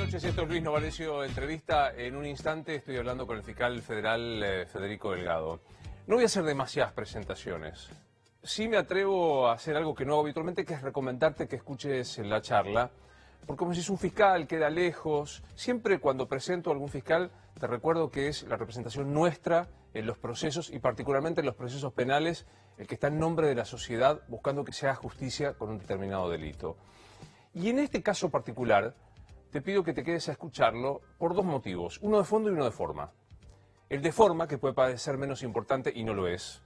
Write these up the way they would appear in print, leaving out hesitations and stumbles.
noches, esto es Luis Novarecio, entrevista. En un instante estoy hablando con el fiscal federal Federico Delgado. No voy a hacer demasiadas presentaciones. Sí me atrevo a hacer algo que no hago habitualmente, que es recomendarte que escuches la charla. Porque como si es un fiscal, queda lejos. Siempre cuando presento a algún fiscal, te recuerdo que es la representación nuestra en los procesos y particularmente en los procesos penales, el que está en nombre de la sociedad buscando que se haga justicia con un determinado delito. Y en este caso particular, te pido que te quedes a escucharlo por dos motivos, uno de fondo y uno de forma. El de forma, que puede parecer menos importante y no lo es,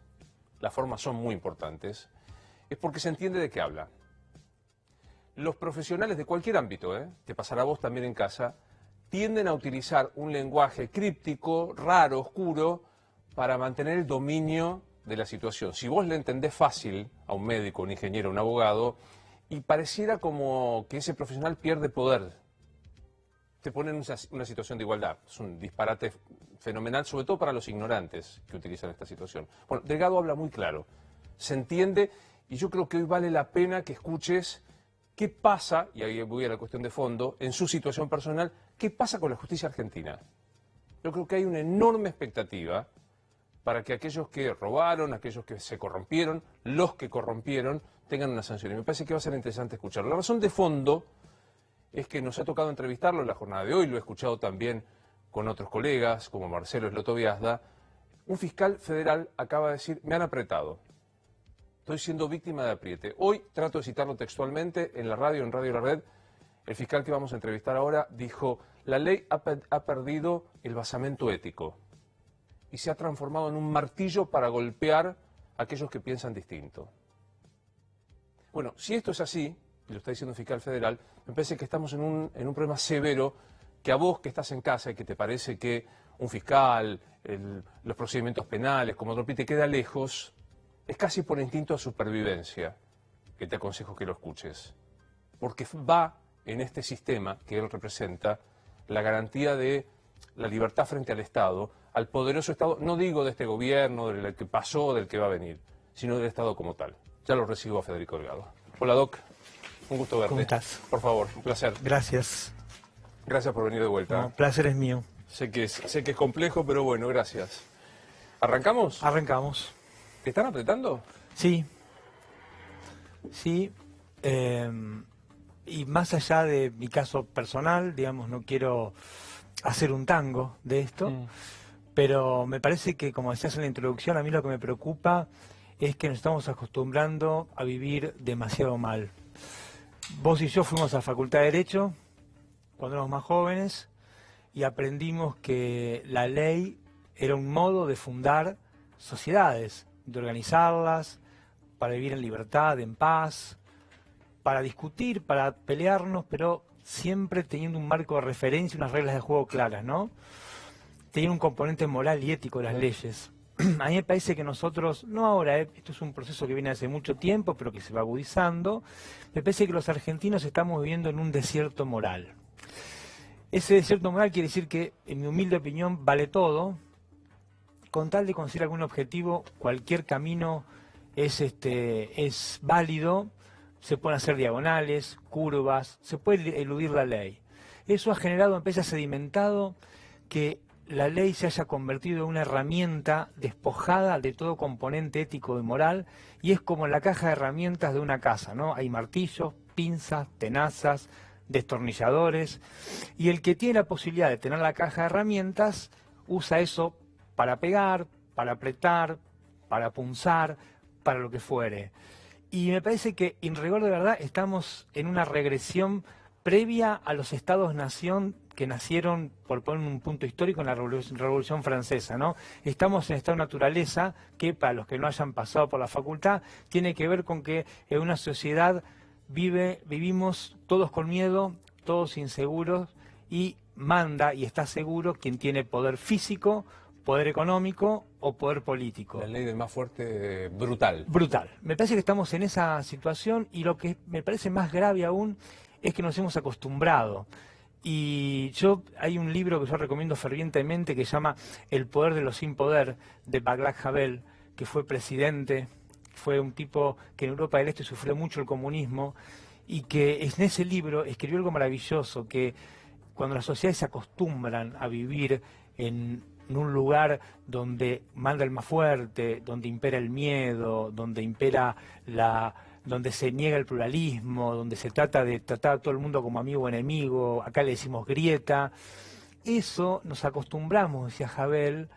las formas son muy importantes, es porque se entiende de qué habla. Los profesionales de cualquier ámbito, te pasará a vos también en casa, tienden a utilizar un lenguaje críptico, raro, oscuro, para mantener el dominio de la situación. Si vos le entendés fácil a un médico, un ingeniero, un abogado, y pareciera como que ese profesional pierde poder, te pone en una situación de igualdad. Es un disparate fenomenal, sobre todo para los ignorantes que utilizan esta situación. Bueno, Delgado habla muy claro, se entiende, y yo creo que hoy vale la pena que escuches qué pasa, y ahí voy a la cuestión de fondo, en su situación personal, qué pasa con la justicia argentina. Yo creo que hay una enorme expectativa para que aquellos que robaron, aquellos que se corrompieron, los que corrompieron, tengan una sanción. Y me parece que va a ser interesante escucharlo. La razón de fondo es que nos ha tocado entrevistarlo en la jornada de hoy, lo he escuchado también con otros colegas, como Marcelo Slotoviazda. Un fiscal federal acaba de decir, me han apretado, estoy siendo víctima de apriete. Hoy trato de citarlo textualmente en la radio, en Radio La Red. El fiscal que vamos a entrevistar ahora dijo, la ley ha perdido el basamento ético y se ha transformado en un martillo para golpear a aquellos que piensan distinto. Bueno, si esto es así, y lo está diciendo el fiscal federal, me parece que estamos en un problema severo, que a vos que estás en casa y que te parece que un fiscal, los procedimientos penales, como otro te queda lejos, es casi por instinto de supervivencia que te aconsejo que lo escuches. Porque va en este sistema que él representa la garantía de la libertad frente al Estado, al poderoso Estado, no digo de este gobierno, del que pasó, del que va a venir, sino del Estado como tal. Ya lo recibo a Federico Delgado. Hola, Doc. Un gusto verte. ¿Cómo estás? Por favor, un placer. Gracias. Gracias por venir de vuelta. No, placer es mío. Sé que es complejo, pero bueno, gracias. ¿Arrancamos? Arrancamos. ¿Te están apretando? Sí. Sí. Y más allá de mi caso personal, digamos, no quiero hacer un tango de esto, pero me parece que, como decías en la introducción, a mí lo que me preocupa es que nos estamos acostumbrando a vivir demasiado mal. Vos y yo fuimos a la Facultad de Derecho cuando éramos más jóvenes y aprendimos que la ley era un modo de fundar sociedades, de organizarlas, para vivir en libertad, en paz, para discutir, para pelearnos, pero siempre teniendo un marco de referencia, unas reglas de juego claras, ¿no? Teniendo un componente moral y ético de las leyes. A mí me parece que nosotros, no ahora, esto es un proceso que viene hace mucho tiempo, pero que se va agudizando, me parece que los argentinos estamos viviendo en un desierto moral. Ese desierto moral quiere decir que, en mi humilde opinión, vale todo. Con tal de conseguir algún objetivo, cualquier camino es válido, se pueden hacer diagonales, curvas, se puede eludir la ley. Eso ha generado, me parece, ha sedimentado que la ley se haya convertido en una herramienta despojada de todo componente ético y moral, y es como en la caja de herramientas de una casa, ¿no? Hay martillos, pinzas, tenazas, destornilladores, y el que tiene la posibilidad de tener la caja de herramientas usa eso para pegar, para apretar, para punzar, para lo que fuere. Y me parece que, en rigor de verdad, estamos en una regresión previa a los estados-nación que nacieron, por poner un punto histórico, en la Revolución Francesa, ¿no? Estamos en esta naturaleza que, para los que no hayan pasado por la facultad, tiene que ver con que en una sociedad vivimos todos con miedo, todos inseguros, y manda y está seguro quien tiene poder físico, poder económico o poder político. La ley del más fuerte, brutal. Brutal. Me parece que estamos en esa situación, y lo que me parece más grave aún es que nos hemos acostumbrado. Y hay un libro que yo recomiendo fervientemente que se llama El poder de los sin poder, de Václav Havel, que fue presidente, fue un tipo que en Europa del Este sufrió mucho el comunismo, y que en ese libro escribió algo maravilloso, que cuando las sociedades se acostumbran a vivir en un lugar donde manda el más fuerte, donde impera el miedo, donde se niega el pluralismo, donde se trata de tratar a todo el mundo como amigo o enemigo, acá le decimos grieta, eso nos acostumbramos, decía Havel,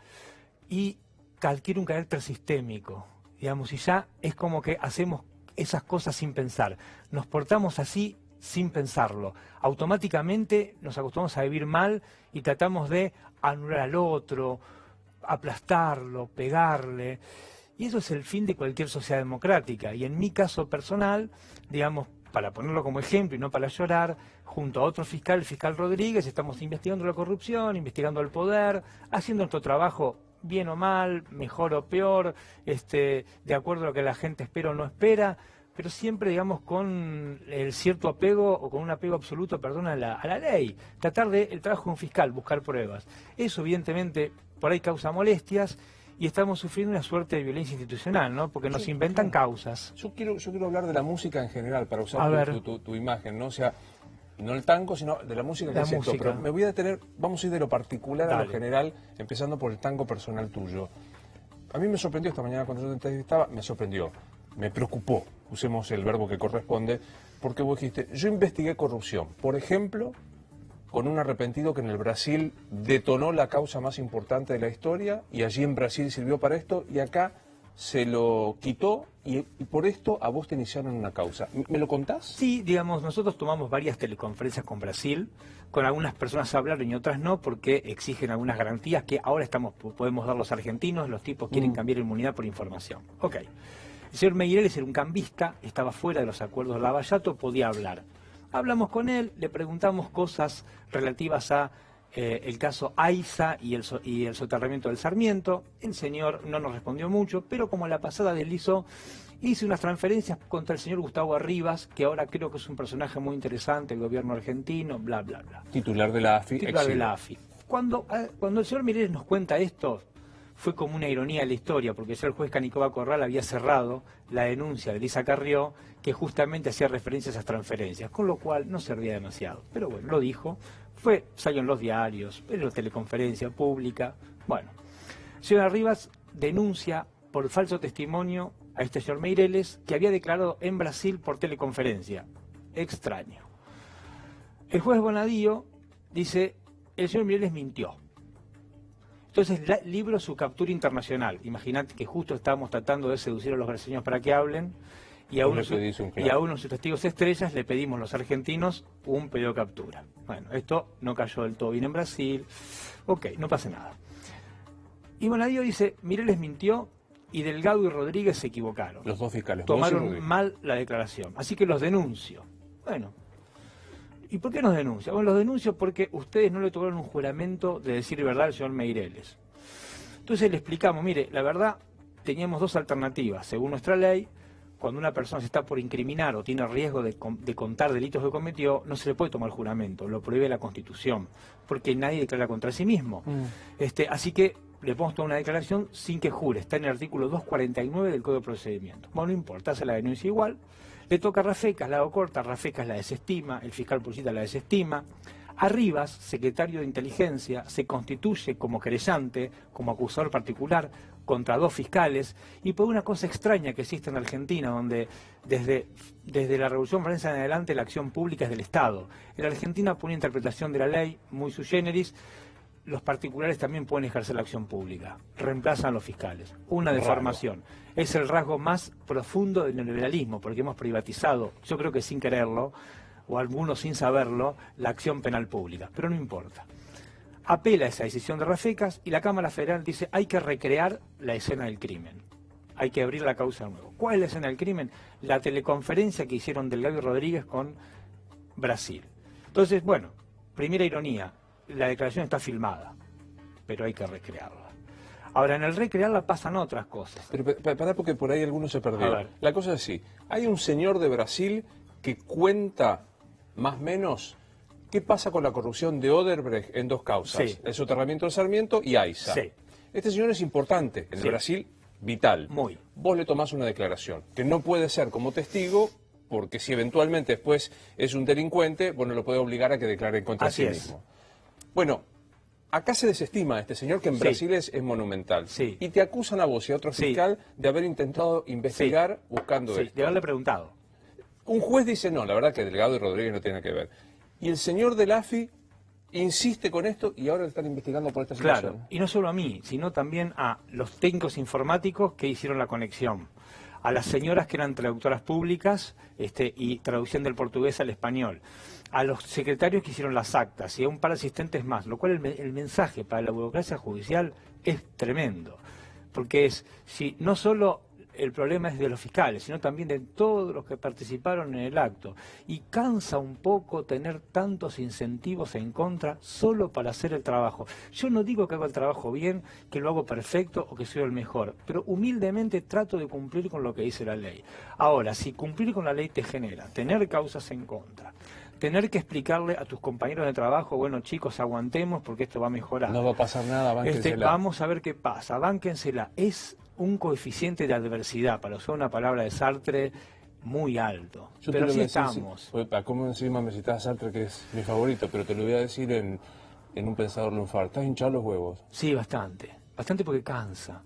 y adquiere un carácter sistémico, digamos, y ya es como que hacemos esas cosas sin pensar, nos portamos así sin pensarlo, automáticamente nos acostumbramos a vivir mal y tratamos de anular al otro, aplastarlo, pegarle, y eso es el fin de cualquier sociedad democrática, y en mi caso personal, digamos, para ponerlo como ejemplo y no para llorar, junto a otro fiscal, el fiscal Rodríguez, estamos investigando la corrupción, investigando el poder, haciendo nuestro trabajo bien o mal, mejor o peor, de acuerdo a lo que la gente espera o no espera, pero siempre, digamos, con el cierto apego o con un apego absoluto, perdón, a la ley. Tratar de, el trabajo de un fiscal, buscar pruebas. Eso, evidentemente, por ahí causa molestias y estamos sufriendo una suerte de violencia institucional, ¿no? Porque nos inventan causas. Yo quiero hablar de la música en general, para usar tu imagen, ¿no? O sea, no el tango, sino de la música que es esto. Pero me voy a detener, vamos a ir de lo particular a lo general, empezando por el tango personal tuyo. A mí me sorprendió esta mañana cuando yo te entrevistaba, me preocupó, usemos el verbo que corresponde, porque vos dijiste, yo investigué corrupción, por ejemplo, con un arrepentido que en el Brasil detonó la causa más importante de la historia, y allí en Brasil sirvió para esto, y acá se lo quitó, y por esto a vos te iniciaron una causa. ¿Me lo contás? Sí, digamos, nosotros tomamos varias teleconferencias con Brasil, con algunas personas hablaron y otras no, porque exigen algunas garantías que ahora podemos dar los argentinos, los tipos quieren cambiar inmunidad por información. Ok. El señor Meireles era un cambista, estaba fuera de los acuerdos de Lavallato, podía hablar. Hablamos con él, le preguntamos cosas relativas a el caso Aiza y el soterramiento del Sarmiento. El señor no nos respondió mucho, pero como la pasada deslizó, hice unas transferencias contra el señor Gustavo Arribas, que ahora creo que es un personaje muy interesante, el gobierno argentino, bla, bla, bla. Titular de la AFI. Titular de la AFI. Cuando el señor Meireles nos cuenta esto, fue como una ironía de la historia, porque ya el juez Canicova Corral había cerrado la denuncia de Elisa Carrió, que justamente hacía referencia a esas transferencias, con lo cual no servía demasiado. Pero bueno, lo dijo, salió en los diarios, en la teleconferencia pública. Bueno, el señor Arribas denuncia por falso testimonio a este señor Meireles, que había declarado en Brasil por teleconferencia. Extraño. El juez Bonadío dice, el señor Meireles mintió. Entonces libro su captura internacional. Imagínate que justo estábamos tratando de seducir a los brasileños para que hablen y a uno de sus testigos estrellas le pedimos los argentinos un pedido de captura. Bueno, esto no cayó del todo bien en Brasil. Ok, no pasa nada. Y Bonadío dice, Meireles mintió y Delgado y Rodríguez se equivocaron. Los dos fiscales. Tomaron mal la declaración. Así que los denuncio. Bueno. ¿Y por qué nos denuncia? Bueno, los denuncio porque ustedes no le tomaron un juramento de decir verdad al señor Meireles. Entonces le explicamos, mire, la verdad, teníamos dos alternativas. Según nuestra ley, cuando una persona se está por incriminar o tiene riesgo de contar delitos que cometió, no se le puede tomar juramento, lo prohíbe la Constitución, porque nadie declara contra sí mismo. Así que le podemos tomar una declaración sin que jure, está en el artículo 249 del Código de Procedimiento. Bueno, no importa, hace la denuncia igual. Le toca a Rafecas, la hago corta, Rafecas la desestima, el fiscal Pulsita la desestima. Arribas, secretario de Inteligencia, se constituye como querellante, como acusador particular, contra dos fiscales, y por una cosa extraña que existe en Argentina, donde desde la Revolución Francesa en adelante la acción pública es del Estado. En la Argentina, por una interpretación de la ley muy sui generis, los particulares también pueden ejercer la acción pública, reemplazan a los fiscales. Una deformación. Es el rasgo más profundo del neoliberalismo, porque hemos privatizado, yo creo que sin quererlo, o algunos sin saberlo, la acción penal pública, pero no importa. Apela a esa decisión de Rafecas y la Cámara Federal dice hay que recrear la escena del crimen, hay que abrir la causa de nuevo. ¿Cuál es la escena del crimen? La teleconferencia que hicieron Delgado y Rodríguez con Brasil. Entonces, bueno, primera ironía, la declaración está filmada, pero hay que recrearla. Ahora, en el recrearla pasan otras cosas. Pero pará, porque por ahí algunos se perdieron. La cosa es así, hay un señor de Brasil que cuenta más o menos qué pasa con la corrupción de Odebrecht en dos causas, sí. El soterramiento del Sarmiento y Aiza. Sí. Este señor es importante, en el Brasil, vital. Muy. Vos le tomás una declaración, que no puede ser como testigo porque si eventualmente después es un delincuente, bueno, lo puede obligar a que declare en contra de sí mismo. Bueno, acá se desestima a este señor, que en Brasil es monumental. Sí. Y te acusan a vos y a otro fiscal de haber intentado investigar buscando esto. De haberle preguntado. Un juez dice, no, la verdad que Delgado y Rodríguez no tienen que ver. Y el señor del AFI insiste con esto y ahora le están investigando por esta situación. Claro, y no solo a mí, sino también a los técnicos informáticos que hicieron la conexión, a las señoras que eran traductoras públicas y traducción del portugués al español, a los secretarios que hicieron las actas y a un par de asistentes más, lo cual el mensaje para la burocracia judicial es tremendo, porque si no solo el problema es de los fiscales, sino también de todos los que participaron en el acto. Y cansa un poco tener tantos incentivos en contra solo para hacer el trabajo. Yo no digo que hago el trabajo bien, que lo hago perfecto o que soy el mejor, pero humildemente trato de cumplir con lo que dice la ley. Ahora, si cumplir con la ley te genera tener causas en contra, tener que explicarle a tus compañeros de trabajo, bueno chicos, aguantemos porque esto va a mejorar. No va a pasar nada, bánquensela. Vamos a ver qué pasa, bánquensela. Es un coeficiente de adversidad, para usar una palabra de Sartre, muy alto. Pero sí estamos. ¿Cómo encima me citas a Sartre, que es mi favorito? Pero te lo voy a decir en un pensador lunfar. ¿Estás hinchado los huevos? Sí, bastante. Bastante porque cansa.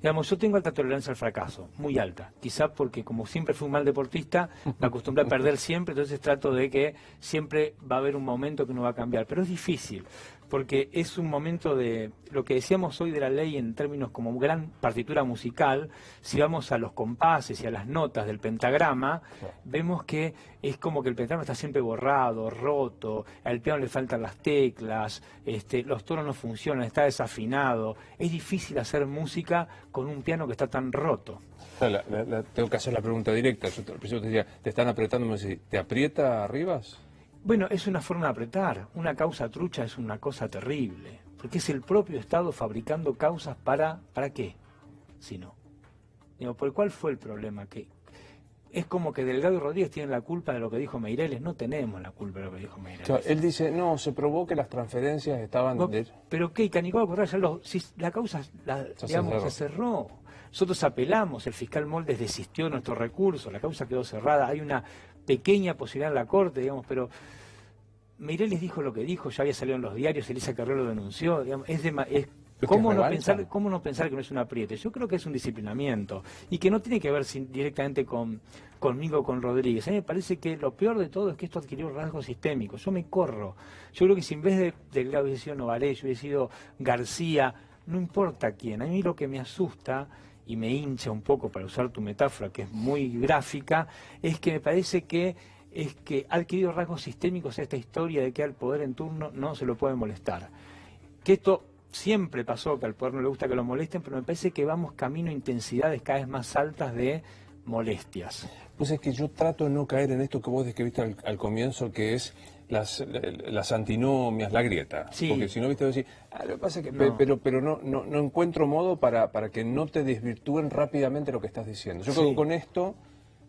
Digamos, yo tengo alta tolerancia al fracaso, muy alta. Quizá porque como siempre fui un mal deportista, me acostumbré a perder siempre, entonces trato de que siempre va a haber un momento que no va a cambiar. Pero es difícil, porque es un momento de lo que decíamos hoy de la ley en términos como gran partitura musical. Si vamos a los compases y a las notas del pentagrama, vemos que es como que el pentagrama está siempre borrado, roto, al piano le faltan las teclas, los tonos no funcionan, está desafinado. Es difícil hacer música con un piano que está tan roto. Tengo que hacer la pregunta directa. Yo al principio te decía, ¿te están apretando? Me decís, ¿te aprieta Rivas? Bueno, es una forma de apretar. Una causa trucha es una cosa terrible, porque es el propio Estado fabricando causas ¿para qué? Si no. Digo, ¿por cuál fue el problema? Que es como que Delgado y Rodríguez tienen la culpa de lo que dijo Meireles. No tenemos la culpa de lo que dijo Meireles. Claro, él dice, no, se probó que las transferencias estaban... ¿Pero qué? Canicó Correa, si la causa se cerró. Nosotros apelamos, el fiscal Moldes desistió de nuestros recursos, la causa quedó cerrada. Hay una pequeña posibilidad en la Corte, digamos, pero Meireles dijo lo que dijo, ya había salido en los diarios, Elisa Carrió lo denunció, digamos, ¿cómo no pensar que no es un apriete? Yo creo que es un disciplinamiento y que no tiene que ver directamente conmigo o con Rodríguez. A mí me parece que lo peor de todo es que esto adquirió rasgos sistémicos. Yo me corro. Yo creo que si en vez de Delgado hubiese sido Novarés, hubiese sido García, no importa quién. A mí lo que me asusta y me hincha un poco, para usar tu metáfora que es muy gráfica, es que me parece que ha adquirido rasgos sistémicos esta historia de que al poder en turno no se lo puede molestar. Que esto siempre pasó, que al poder no le gusta que lo molesten, pero me parece que vamos camino a intensidades cada vez más altas de molestias. Pues es que yo trato de no caer en esto que vos describiste al comienzo, que es las antinomias, la grieta. Sí. Porque si no, viste, decir, lo que pasa es que, no. pero no encuentro modo para que no te desvirtúen rápidamente lo que estás diciendo. Yo creo que con esto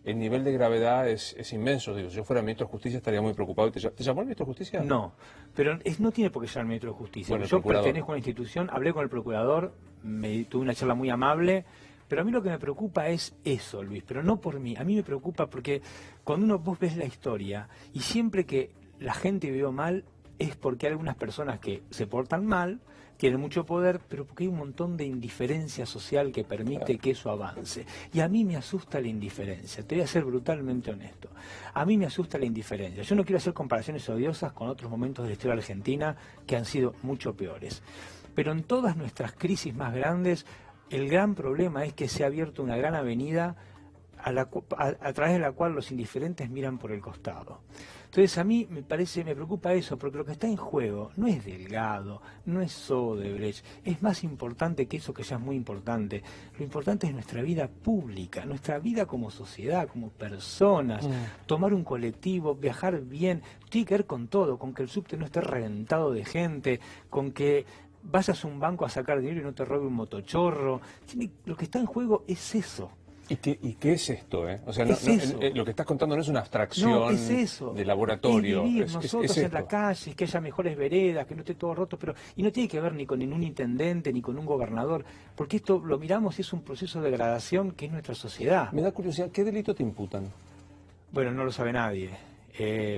el nivel de gravedad es inmenso. Digo, si yo fuera ministro de Justicia estaría muy preocupado. ¿Te llamó el ministro de Justicia? No, pero no tiene por qué ser el ministro de Justicia. Bueno, yo pertenezco a una institución, hablé con el procurador, tuve una charla muy amable, pero a mí lo que me preocupa es eso, Luis, pero no por mí. A mí me preocupa porque cuando vos ves la historia y siempre que la gente vivió mal es porque hay algunas personas que se portan mal, tienen mucho poder, pero porque hay un montón de indiferencia social que permite que eso avance. Y a mí me asusta la indiferencia, te voy a ser brutalmente honesto. A mí me asusta la indiferencia. Yo no quiero hacer comparaciones odiosas con otros momentos de la historia argentina que han sido mucho peores. Pero en todas nuestras crisis más grandes, el gran problema es que se ha abierto una gran avenida a través de la cual los indiferentes miran por el costado. Entonces a mí me preocupa eso, porque lo que está en juego no es Delgado, no es Odebrecht, es más importante que eso, que ya es muy importante. Lo importante es nuestra vida pública, nuestra vida como sociedad, como personas, tomar un colectivo, viajar bien, tiene que ver con todo, con que el subte no esté reventado de gente, con que vayas a un banco a sacar dinero y no te robe un motochorro. Lo que está en juego es eso. ¿Y qué es esto? O sea, lo que estás contando no es una abstracción de laboratorio. Es vivir nosotros en la calle, que haya mejores veredas, que no esté todo roto, y no tiene que ver ni con ningún intendente ni con un gobernador, porque esto lo miramos y es un proceso de degradación que es nuestra sociedad. Me da curiosidad, ¿qué delito te imputan? Bueno, no lo sabe nadie.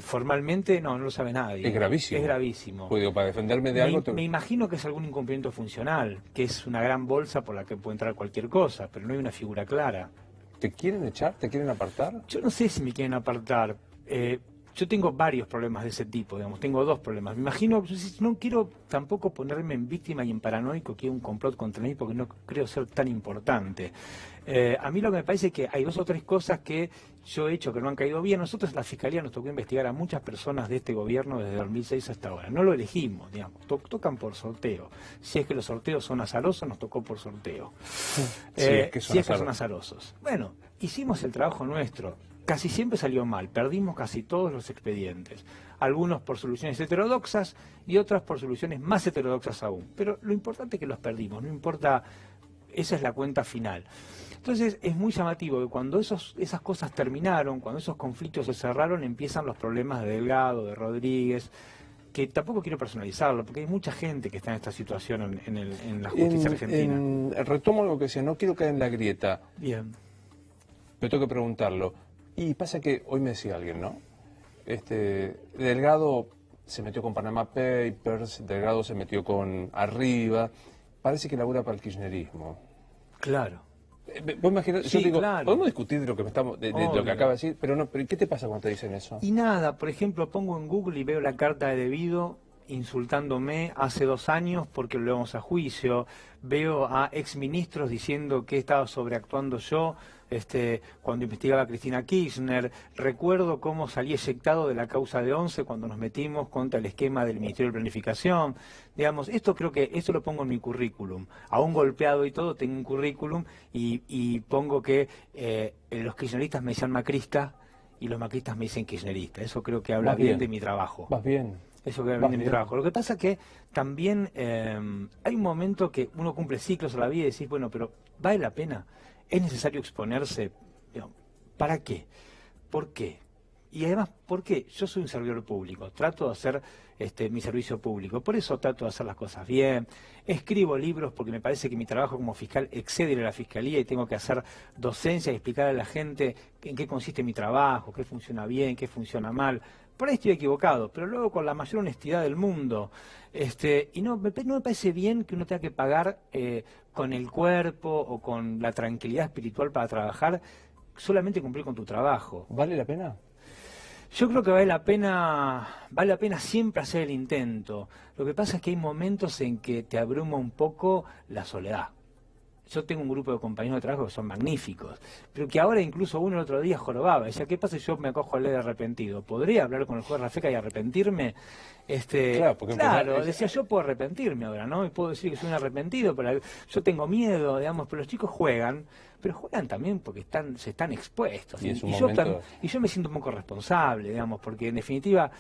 Formalmente no lo sabe nadie. Es gravísimo. Es gravísimo. Pues digo, para defenderme de algo... Me imagino que es algún incumplimiento funcional, que es una gran bolsa por la que puede entrar cualquier cosa, pero no hay una figura clara. ¿Te quieren echar? ¿Te quieren apartar? Yo no sé si me quieren apartar. Yo tengo varios problemas de ese tipo, digamos. Tengo dos problemas. Me imagino, no quiero tampoco ponerme en víctima y en paranoico que hay un complot contra mí porque no creo ser tan importante. A mí lo que me parece es que hay dos o tres cosas que yo he hecho que no han caído bien. Nosotros en la Fiscalía nos tocó investigar a muchas personas de este gobierno desde 2006 hasta ahora. No lo elegimos, digamos. Tocan por sorteo. Si es que los sorteos son azarosos, nos tocó por sorteo. Si es que son azarosos. Bueno, hicimos el trabajo nuestro. Casi siempre salió mal, perdimos casi todos los expedientes, algunos por soluciones heterodoxas y otras por soluciones más heterodoxas aún. Pero lo importante es que los perdimos, no importa, esa es la cuenta final. Entonces es muy llamativo que cuando esas cosas terminaron, cuando esos conflictos se cerraron, empiezan los problemas de Delgado, de Rodríguez, que tampoco quiero personalizarlo, porque hay mucha gente que está en esta situación en la justicia argentina. Retomo lo que decía, no quiero caer en la grieta. Bien. Pero tengo que preguntarlo. Y pasa que hoy me decía alguien, ¿no? Delgado se metió con Panama Papers, Delgado se metió con Arriba, parece que labura para el kirchnerismo. Claro. Vos imaginás, Sí, yo digo, claro. podemos discutir de lo que de lo que acaba de decir, pero no, pero ¿qué te pasa cuando te dicen eso? Y nada, por ejemplo, pongo en Google y veo la carta de debido insultándome hace 2 años porque lo llevamos a juicio, veo a exministros diciendo que estaba sobreactuando yo cuando investigaba a Cristina Kirchner, recuerdo cómo salí eyectado de la causa de 11 cuando nos metimos contra el esquema del Ministerio de Planificación, digamos, esto lo pongo en mi currículum, aún golpeado y todo, tengo un currículum y pongo que los kirchneristas me decían macrista y los macristas me dicen kirchnerista, eso creo que habla bien de mi trabajo. Vas bien. Eso que viene de mi trabajo. Lo que pasa es que también hay un momento que uno cumple ciclos a la vida y decís, bueno, pero ¿vale la pena? ¿Es necesario exponerse? ¿Para qué? ¿Por qué? Y además, ¿por qué? Yo soy un servidor público, trato de hacer mi servicio público, por eso trato de hacer las cosas bien, escribo libros porque me parece que mi trabajo como fiscal excede a la fiscalía y tengo que hacer docencia y explicar a la gente en qué consiste mi trabajo, qué funciona bien, qué funciona mal. Por ahí estoy equivocado, pero luego con la mayor honestidad del mundo. Y no me parece bien que uno tenga que pagar con el cuerpo o con la tranquilidad espiritual para trabajar, solamente cumplir con tu trabajo. ¿Vale la pena? Yo creo que vale la pena siempre hacer el intento. Lo que pasa es que hay momentos en que te abruma un poco la soledad. Yo tengo un grupo de compañeros de trabajo que son magníficos, pero que ahora incluso uno el otro día jorobaba. Decía, ¿qué pasa si yo me acojo a ley de arrepentido? ¿Podría hablar con el juez Rafeca y arrepentirme? Claro, decía, yo puedo arrepentirme ahora, ¿no? Y puedo decir que soy un arrepentido, pero yo tengo miedo, digamos, pero los chicos juegan, pero juegan también porque se están expuestos. Y yo me siento un poco responsable, digamos, porque en definitiva,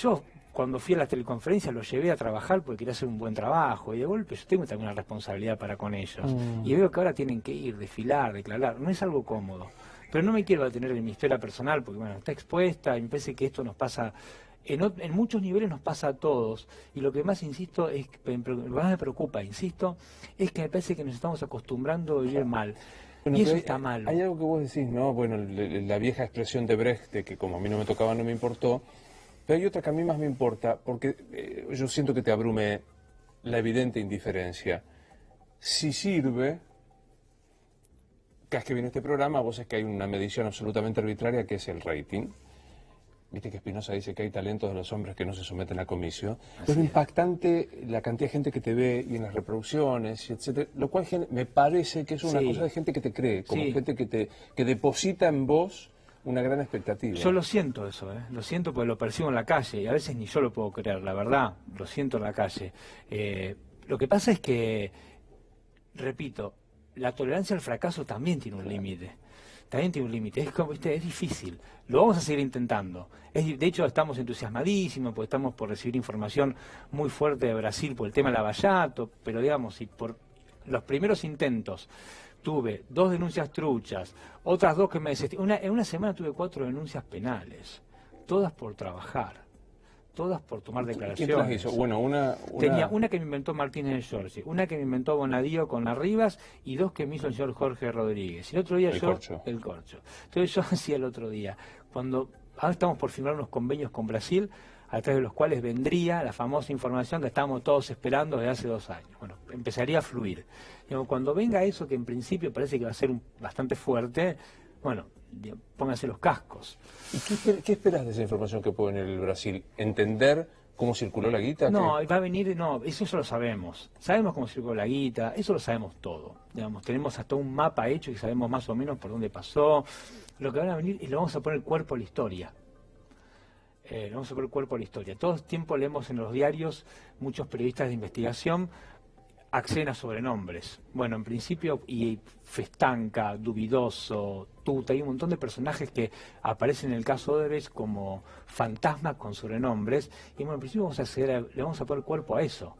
yo cuando fui a las teleconferencias los llevé a trabajar porque quería hacer un buen trabajo y de golpe yo tengo también una responsabilidad para con ellos. Y veo que ahora tienen que ir, desfilar, declarar. No es algo cómodo. Pero no me quiero detener en mi historia personal porque bueno, está expuesta y me parece que esto nos pasa, en muchos niveles nos pasa a todos. Y lo que más insisto, lo que más me preocupa, insisto, es que me parece que nos estamos acostumbrando a vivir mal. Bueno, y eso está mal. Hay algo que vos decís, ¿no? Bueno, la vieja expresión de Brecht, de que como a mí no me tocaba, no me importó. Pero hay otra que a mí más me importa, porque yo siento que te abrume la evidente indiferencia. Si sirve, cada vez que viene este programa, vos es que hay una medición absolutamente arbitraria que es el rating. Viste que Spinoza dice que hay talentos de los hombres que no se someten a comicio. Es impactante la cantidad de gente que te ve y en las reproducciones, etcétera, lo cual me parece que es una cosa de gente que te cree, como gente que deposita en vos una gran expectativa. Yo lo siento eso, lo siento porque lo percibo en la calle y a veces ni yo lo puedo creer, la verdad, lo siento en la calle. Lo que pasa es que, repito, la tolerancia al fracaso también tiene un límite. También tiene un límite, es difícil, lo vamos a seguir intentando. De hecho estamos entusiasmadísimos porque estamos por recibir información muy fuerte de Brasil por el tema de Lavallato, pero digamos, si por los primeros intentos tuve 2 denuncias truchas, otras 2 que me desestimaron. En una semana tuve 4 denuncias penales, todas por trabajar, todas por tomar declaraciones. ¿Quién las hizo? Bueno, Tenía una que me inventó Martínez de Giorgi, una que me inventó Bonadío con Arribas y 2 que me hizo el señor Jorge Rodríguez. Y el otro día el corcho. Entonces yo hacía el otro día cuando ahora estamos por firmar unos convenios con Brasil, a través de los cuales vendría la famosa información que estábamos todos esperando desde hace 2 años. Bueno, empezaría a fluir. Digamos, cuando venga eso, que en principio parece que va a ser bastante fuerte, bueno, pónganse los cascos. ¿Y qué esperas de esa información que puede venir el Brasil? ¿Entender cómo circuló la guita? No, va a venir, no, eso lo sabemos. Sabemos cómo circuló la guita, eso lo sabemos todo. Digamos, tenemos hasta un mapa hecho y sabemos más o menos por dónde pasó. Lo que van a venir y le vamos a poner cuerpo a la historia. Le vamos a poner cuerpo a la historia. Todo el tiempo leemos en los diarios, muchos periodistas de investigación acceden a sobrenombres. Bueno, en principio, y Festanca, Dubidoso, Tuta, hay un montón de personajes que aparecen en el caso de Odebrecht como fantasmas con sobrenombres, y bueno, en principio vamos a acceder le vamos a poner cuerpo a eso.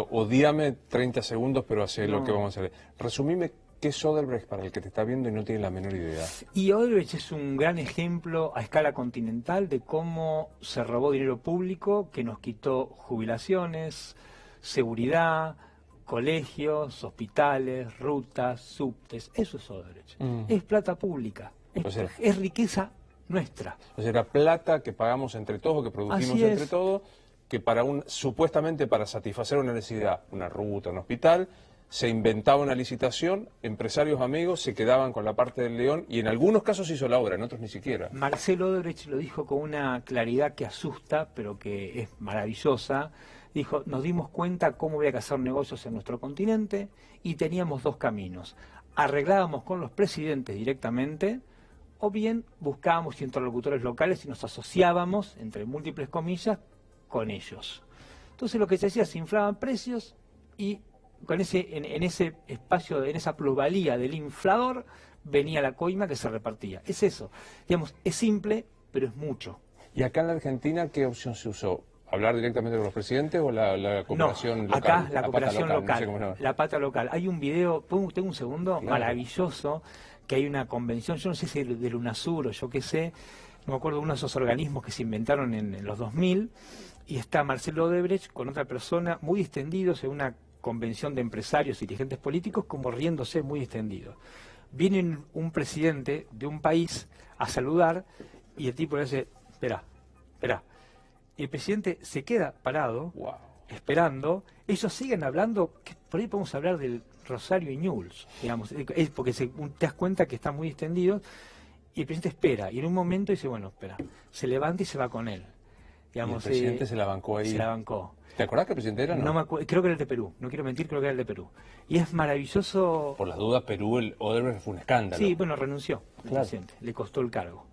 Odíame 30 segundos, pero hace No. lo que vamos a hacer. Resumime qué es Odebrecht para el que te está viendo y no tiene la menor idea. Y Odebrecht es un gran ejemplo a escala continental de cómo se robó dinero público que nos quitó jubilaciones, seguridad, colegios, hospitales, rutas, subtes. Eso es Odebrecht. Es plata pública, es riqueza nuestra. O sea, era plata que pagamos entre todos, que producimos entre todos, que supuestamente para satisfacer una necesidad, una ruta, un hospital, se inventaba una licitación, empresarios amigos se quedaban con la parte del león y en algunos casos hizo la obra, en otros ni siquiera. Marcel Odebrecht lo dijo con una claridad que asusta, pero que es maravillosa. Dijo, nos dimos cuenta cómo había que hacer negocios en nuestro continente y teníamos 2 caminos. Arreglábamos con los presidentes directamente o bien buscábamos interlocutores locales y nos asociábamos, entre múltiples comillas, con ellos. Entonces lo que se hacía, se inflaban precios y con en ese espacio, en esa plusvalía del inflador, venía la coima que se repartía. Es eso. Digamos, es simple, pero es mucho. ¿Y acá en la Argentina qué opción se usó? ¿Hablar directamente con los presidentes o la cooperación local? Acá la cooperación local, no sé la pata local. Hay un video, tengo un segundo, claro, maravilloso, que hay una convención, yo no sé si es del UNASUR o yo qué sé, no me acuerdo de uno de esos organismos que se inventaron en los 2000, y está Marcelo Odebrecht con otra persona muy extendidos en una convención de empresarios y dirigentes políticos, como riéndose muy extendidos. Viene un presidente de un país a saludar y el tipo le dice, espera. Y el presidente se queda parado, esperando. Ellos siguen hablando, que por ahí podemos hablar del Rosario y Newell's, digamos, porque te das cuenta que están muy extendidos, y el presidente espera, y en un momento dice, bueno, espera, se levanta y se va con él. Digamos, y el presidente se la bancó ahí. Se la bancó. ¿Te acordás que el presidente era? No me acuerdo, creo que era el de Perú, no quiero mentir, creo que era el de Perú. Y es maravilloso. Por las dudas, Perú, el Odebrecht fue un escándalo. Sí, bueno, renunció el presidente, le costó el cargo.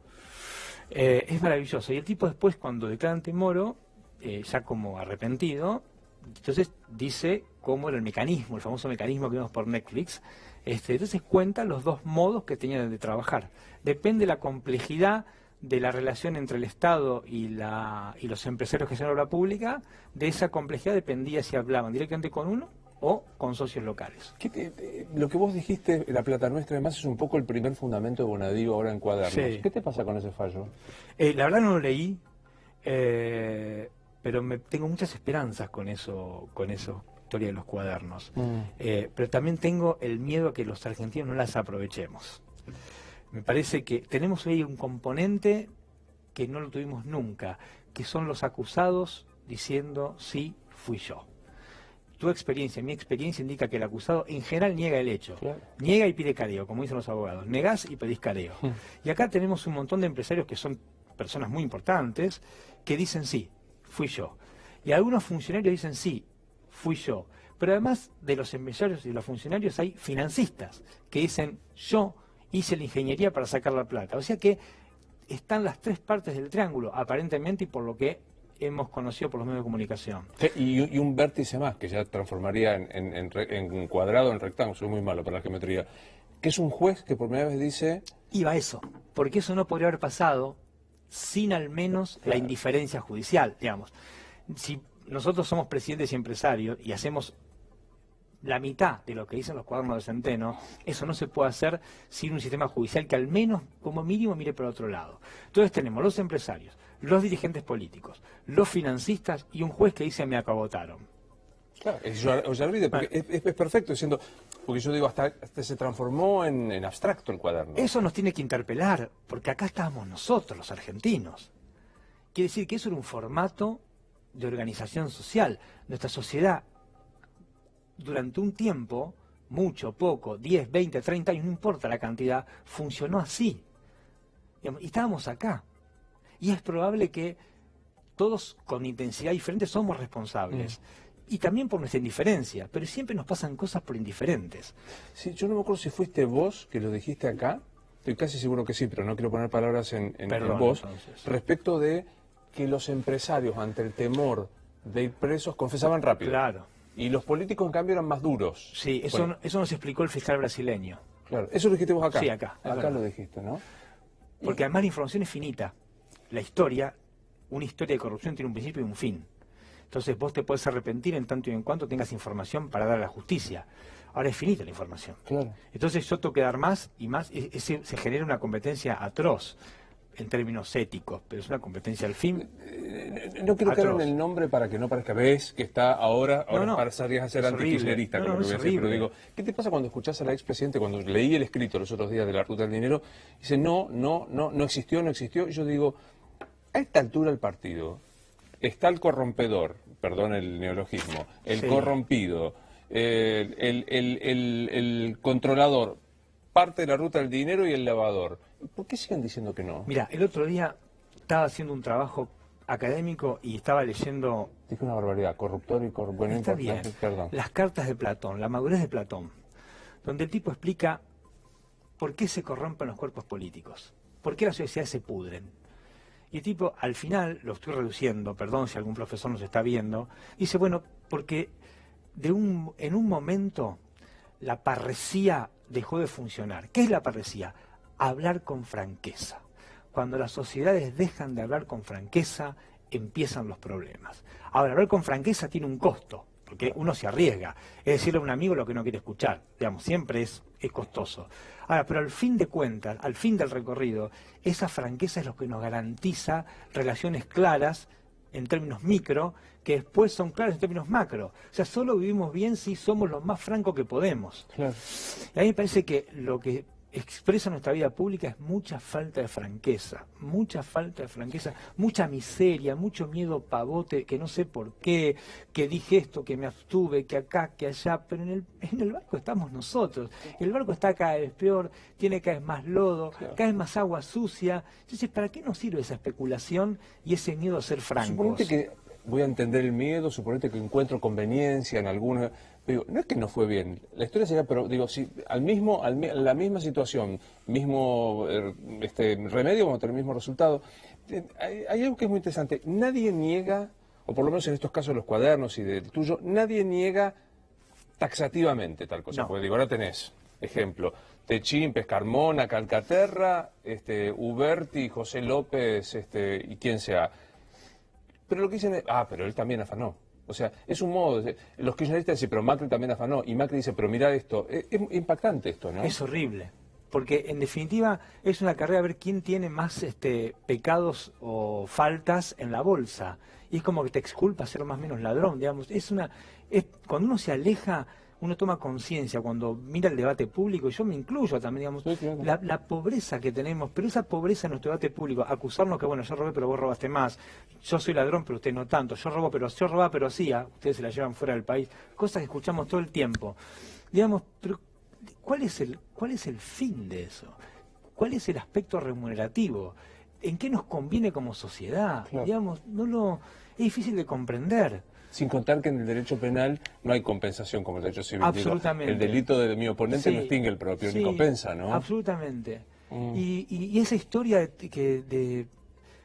Es maravilloso. Y el tipo después, cuando declara ante Moro, ya como arrepentido, entonces dice cómo era el mecanismo, el famoso mecanismo que vimos por Netflix. Entonces cuenta los 2 modos que tenían de trabajar. Depende de la complejidad de la relación entre el Estado y los empresarios que hacen obra pública. De esa complejidad dependía si hablaban directamente con uno o con socios locales. Lo que vos dijiste, la plata nuestra, además es un poco el primer fundamento de Bonadío ahora en Cuadernos. Sí. ¿Qué te pasa con ese fallo? La verdad no lo leí, pero tengo muchas esperanzas con eso, historia de los cuadernos. Pero también tengo el miedo a que los argentinos no las aprovechemos. Me parece que tenemos ahí un componente que no lo tuvimos nunca, que son los acusados diciendo, sí, fui yo. Tu experiencia, mi experiencia indica que el acusado en general niega el hecho. Claro. Niega y pide careo, como dicen los abogados. Negás y pedís careo. Y acá tenemos un montón de empresarios que son personas muy importantes que dicen sí, fui yo. Y algunos funcionarios dicen sí, fui yo. Pero además de los empresarios y de los funcionarios hay financistas que dicen yo hice la ingeniería para sacar la plata. O sea que están las 3 partes del triángulo, aparentemente, y por lo que hemos conocido por los medios de comunicación. Y un vértice más, que ya transformaría en cuadrado en rectángulo, soy muy malo para la geometría, que es un juez que por primera vez dice... Iba a eso, porque eso no podría haber pasado sin al menos la indiferencia judicial, digamos. Si nosotros somos presidentes y empresarios y hacemos la mitad de lo que dicen los cuadernos de Centeno, eso no se puede hacer sin un sistema judicial que al menos, como mínimo, mire por otro lado. Entonces tenemos los empresarios, los dirigentes políticos, los financistas y un juez que dice me acabotaron. Claro, es Ollarvide, porque es perfecto diciendo, porque yo digo, hasta se transformó en abstracto el cuaderno. Eso nos tiene que interpelar, porque acá estábamos nosotros, los argentinos. Quiere decir que eso era un formato de organización social. Nuestra sociedad, durante un tiempo, mucho, poco, 10, 20, 30 años, no importa la cantidad, funcionó así. Y estábamos acá. Y es probable que todos con intensidad diferente somos responsables. Y también por nuestra indiferencia, pero siempre nos pasan cosas por indiferentes. Sí, yo no me acuerdo si fuiste vos que lo dijiste acá, estoy casi seguro que sí, pero no quiero poner palabras en vos, entonces. Respecto de que los empresarios, ante el temor de ir presos, confesaban rápido. Claro. Y los políticos, en cambio, eran más duros. Sí, eso nos explicó el fiscal brasileño. Claro, eso lo dijiste vos acá. Sí, acá. Acá lo dijiste, ¿no? Porque además la información es finita. La historia, una historia de corrupción tiene un principio y un fin. Entonces vos te puedes arrepentir en tanto y en cuanto tengas información para dar a la justicia. Ahora es finita la información. Claro. Entonces yo tengo que dar más y más. Se genera una competencia atroz en términos éticos, pero es una competencia al fin. No quiero caer en el nombre para que no parezca, ves que está ahora pasarías a ser antikirchnerista, no, pero digo, ¿qué te pasa cuando escuchás a la expresidente, cuando leí el escrito los otros días de la Ruta del Dinero, dice no existió, y yo digo, a esta altura el partido está el corrompedor, perdón el neologismo, el corrompido, el controlador, parte de la Ruta del Dinero y el lavador. ¿Por qué siguen diciendo que no? Mira, el otro día estaba haciendo un trabajo académico y estaba leyendo... Dije una barbaridad, corruptor y corruptor. Está bien. Perdón. Las cartas de Platón, la madurez de Platón, donde el tipo explica por qué se corrompen los cuerpos políticos, por qué las sociedades se pudren. Y el tipo, al final, lo estoy reduciendo, perdón si algún profesor nos está viendo, dice, bueno, porque en un momento la parresía dejó de funcionar. ¿Qué es la parresía? Hablar con franqueza. Cuando las sociedades dejan de hablar con franqueza, empiezan los problemas. Ahora, hablar con franqueza tiene un costo, porque uno se arriesga. Es decirle a un amigo lo que no quiere escuchar. Digamos, siempre es costoso. Ahora, pero al fin de cuentas, al fin del recorrido, esa franqueza es lo que nos garantiza relaciones claras en términos micro, que después son claras en términos macro. O sea, solo vivimos bien si somos lo más francos que podemos. Claro. Y a mí me parece que lo que expresa nuestra vida pública es mucha falta de franqueza, mucha miseria, mucho miedo pavote, que no sé por qué, que dije esto, que me abstuve, que acá, que allá, pero en el barco estamos nosotros. El barco está cada vez peor, tiene cada vez más lodo, cada vez más agua sucia. Entonces, ¿para qué nos sirve esa especulación y ese miedo a ser francos? Suponete que voy a entender el miedo, suponete que encuentro conveniencia en alguna... Digo, no es que no fue bien, la historia sería, pero digo, si la misma situación, mismo remedio, vamos a tener el mismo resultado, hay algo que es muy interesante. Nadie niega, o por lo menos en estos casos de los cuadernos y del tuyo, nadie niega taxativamente tal cosa. No. Porque digo, ahora tenés, ejemplo, Techín, Pescarmona, Calcaterra, Uberti, José López, y quien sea. Pero lo que dicen es, pero él también afanó. O sea, es un modo, los kirchneristas dicen, pero Macri también afanó, y Macri dice, pero mirá esto, es impactante esto, ¿no? Es horrible, porque en definitiva es una carrera a ver quién tiene más pecados o faltas en la bolsa, y es como que te exculpa ser más o menos ladrón, digamos, cuando uno se aleja, uno toma conciencia, cuando mira el debate público, y yo me incluyo también, digamos, sí, claro. la pobreza que tenemos, pero esa pobreza en nuestro debate público, acusarnos que, bueno, yo robé pero vos robaste más, yo soy ladrón pero usted no tanto, yo robaba pero hacía, ustedes se la llevan fuera del país, cosas que escuchamos todo el tiempo. Digamos, pero ¿cuál es el fin de eso? ¿Cuál es el aspecto remunerativo? ¿En qué nos conviene como sociedad? Claro. Digamos, es difícil de comprender. Sin contar que en el derecho penal no hay compensación como el derecho civil. Absolutamente. Digo, el delito de mi oponente no extingue el propio, ni compensa, ¿no? Absolutamente. Y esa historia de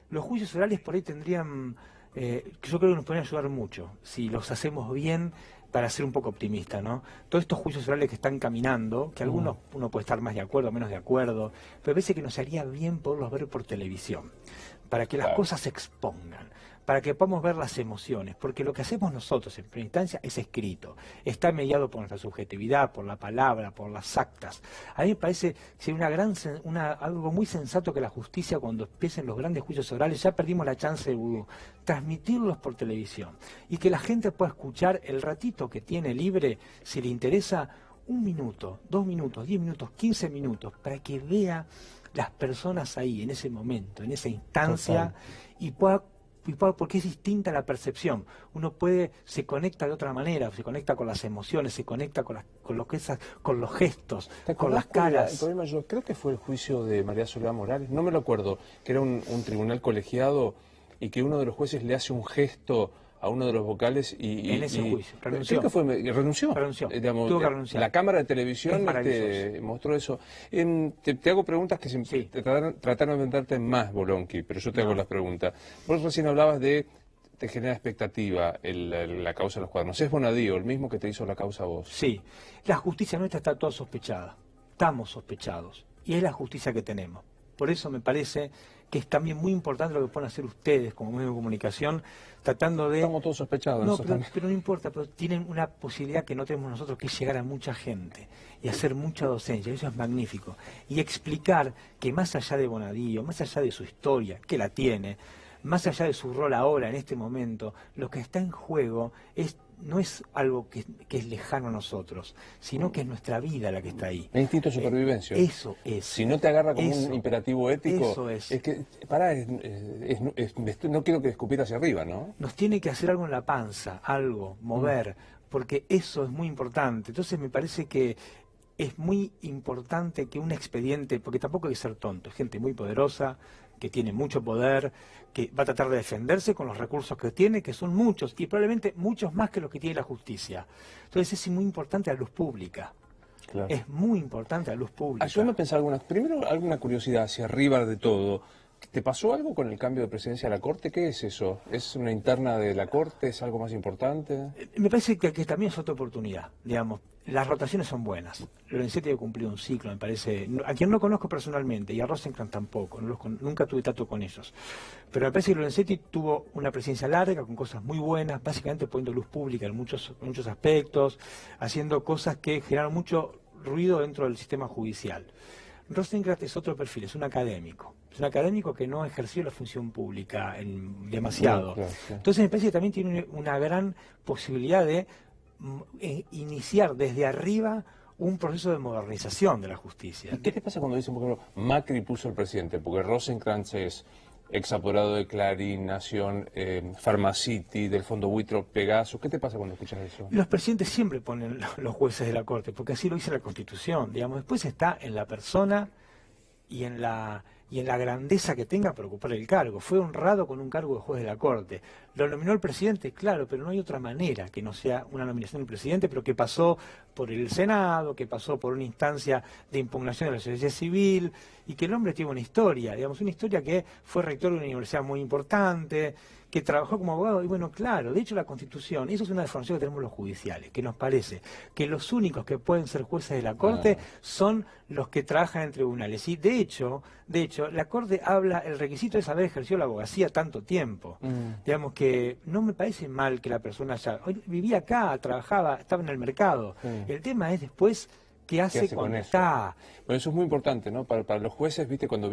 los juicios orales por ahí tendrían, yo creo que nos podrían ayudar mucho, si los hacemos bien, para ser un poco optimista, ¿no? Todos estos juicios orales que están caminando, que algunos uno puede estar más de acuerdo, menos de acuerdo, pero parece que nos haría bien poderlos ver por televisión, para que las cosas se expongan, para que podamos ver las emociones, porque lo que hacemos nosotros en primera instancia es escrito, está mediado por nuestra subjetividad, por la palabra, por las actas. A mí me parece que sería algo muy sensato que la justicia, cuando empiecen los grandes juicios orales, ya perdimos la chance de transmitirlos por televisión y que la gente pueda escuchar el ratito que tiene libre, si le interesa, 1 minuto, 2 minutos, 10 minutos, 15 minutos, para que vea las personas ahí, en ese momento, en esa instancia, y pueda, porque es distinta la percepción. Uno se conecta de otra manera, se conecta con las emociones, se conecta con los gestos, con las caras. El problema, yo creo que fue el juicio de María Soledad Morales, no me lo acuerdo, que era un tribunal colegiado y que uno de los jueces le hace un gesto a uno de los vocales en ese juicio renunció. Creo que renunció. Digamos, tuvo que renunciar. La cámara de televisión mostró eso. Te hago preguntas que sí. trataron de venderte más, Bolonqui, pero yo te hago las preguntas. Vos recién hablabas te genera expectativa la causa de los cuadernos. ¿Es Bonadío el mismo que te hizo la causa a vos? Sí. La justicia nuestra está toda sospechada. Estamos sospechados. Y es la justicia que tenemos. Por eso me parece que es también muy importante lo que pueden hacer ustedes como medio de comunicación, tratando de... Estamos todos sospechados. No, pero no importa, pero tienen una posibilidad que no tenemos nosotros, que es llegar a mucha gente y hacer mucha docencia, eso es magnífico. Y explicar que más allá de Bonadío, más allá de su historia, que la tiene, más allá de su rol ahora, en este momento, lo que está en juego no es algo que es lejano a nosotros, sino que es nuestra vida la que está ahí. El instinto de supervivencia. Eso es. Si no te agarra como un imperativo ético, eso es que, no quiero que escupir hacia arriba, ¿no? Nos tiene que hacer algo en la panza, algo, mover, porque eso es muy importante. Entonces me parece que es muy importante que un expediente, porque tampoco hay que ser tonto, es gente muy poderosa, que tiene mucho poder, que va a tratar de defenderse con los recursos que tiene, que son muchos, y probablemente muchos más que los que tiene la justicia. Entonces es muy importante la luz pública. Claro. Es muy importante la luz pública. Ayúdame a pensar primero alguna curiosidad hacia arriba de todo. ¿Te pasó algo con el cambio de presidencia de la Corte? ¿Qué es eso? ¿Es una interna de la Corte? ¿Es algo más importante? Me parece que también es otra oportunidad, digamos. Las rotaciones son buenas. Lorenzetti ha cumplido un ciclo, me parece. A quien no conozco personalmente, y a Rosenkrantz tampoco, nunca tuve trato con ellos. Pero me parece que Lorenzetti tuvo una presidencia larga, con cosas muy buenas, básicamente poniendo luz pública en muchos aspectos, haciendo cosas que generaron mucho ruido dentro del sistema judicial. Rosenkrantz es otro perfil, es un académico. Es un académico que no ejerció la función pública demasiado. Claro. Entonces me parece que también tiene una gran posibilidad de iniciar desde arriba un proceso de modernización de la justicia. ¿Y qué te pasa cuando dicen, por ejemplo, Macri puso el presidente? Porque Rosenkrantz es ex apoderado de Clarín, Nación, Pharmacity, del Fondo Buitrón, Pegaso. ¿Qué te pasa cuando escuchas eso? Los presidentes siempre ponen los jueces de la Corte, porque así lo dice la Constitución. Digamos, después está en la persona y en la grandeza que tenga para ocupar el cargo. Fue honrado con un cargo de juez de la Corte. Lo nominó el presidente, claro, pero no hay otra manera que no sea una nominación del presidente, pero que pasó por el Senado, que pasó por una instancia de impugnación de la sociedad civil, y que el hombre tiene una historia, digamos, una historia que fue rector de una universidad muy importante, que trabajó como abogado, y bueno, claro, de hecho la Constitución, eso es una deformación que tenemos los judiciales, que nos parece que los únicos que pueden ser jueces de la Corte son los que trabajan en tribunales. Y de hecho, la Corte habla, el requisito es haber ejercido la abogacía tanto tiempo. Digamos que no me parece mal que la persona vivía acá, trabajaba, estaba en el mercado. El tema es después ¿qué hace cuando está? Bueno, eso es muy importante, ¿no? Para los jueces, viste, cuando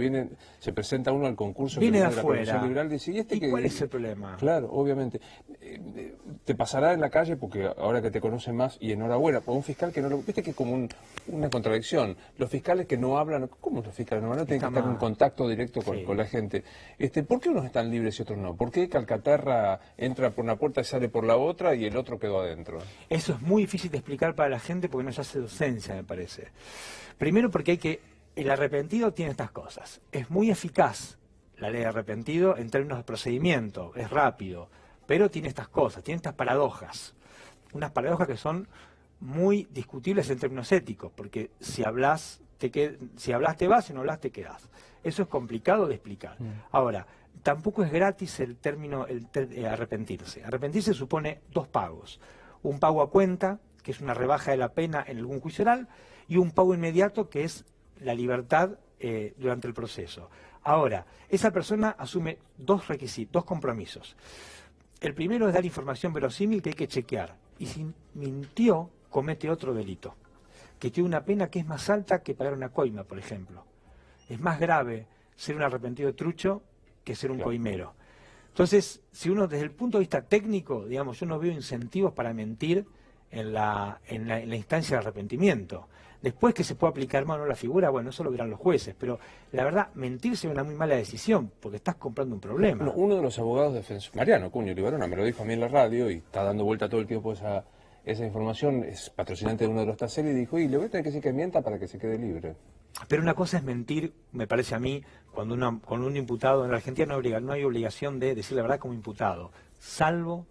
se presenta uno al concurso viene de la afuera. Liberal, dice, ¿Y cuál es el problema? Claro, obviamente. Te pasará en la calle, porque ahora que te conocen más, y enhorabuena, por un fiscal que no lo... Viste que es como una contradicción. Los fiscales que no hablan... ¿Cómo los fiscales no hablan? Tienen que estar en contacto directo con la gente. ¿Por qué unos están libres y otros no? ¿Por qué Calcaterra entra por una puerta y sale por la otra y el otro quedó adentro? Eso es muy difícil de explicar para la gente porque no se hace docencia, me parece. Primero porque el arrepentido tiene estas cosas. Es muy eficaz la ley de arrepentido en términos de procedimiento, es rápido, pero tiene estas cosas, tiene estas paradojas. Unas paradojas que son muy discutibles en términos éticos, porque si hablas te vas, si no hablas te quedas. Eso es complicado de explicar. Ahora, tampoco es gratis el término arrepentirse. Arrepentirse supone 2 pagos. Un pago a cuenta, que es una rebaja de la pena en algún juicio oral, y un pago inmediato, que es la libertad durante el proceso. Ahora, esa persona asume dos requisitos, dos compromisos. El primero es dar información verosímil que hay que chequear. Y si mintió, comete otro delito, que tiene una pena que es más alta que pagar una coima, por ejemplo. Es más grave ser un arrepentido trucho que ser un coimero. Entonces, si uno desde el punto de vista técnico, digamos, yo no veo incentivos para mentir en la instancia de arrepentimiento. Después que se pueda aplicar más o no la figura, bueno, eso lo verán los jueces, pero la verdad, mentir sería una muy mala decisión, porque estás comprando un problema. Uno de los abogados defensores, Mariano Cuño Libarona, me lo dijo a mí en la radio y está dando vuelta todo el tiempo esa información, es patrocinante de uno de los taseros y dijo, y le voy a tener que decir que mienta para que se quede libre. Pero una cosa es mentir, me parece a mí, cuando con un imputado, en la Argentina no hay obligación de decir la verdad como imputado, salvo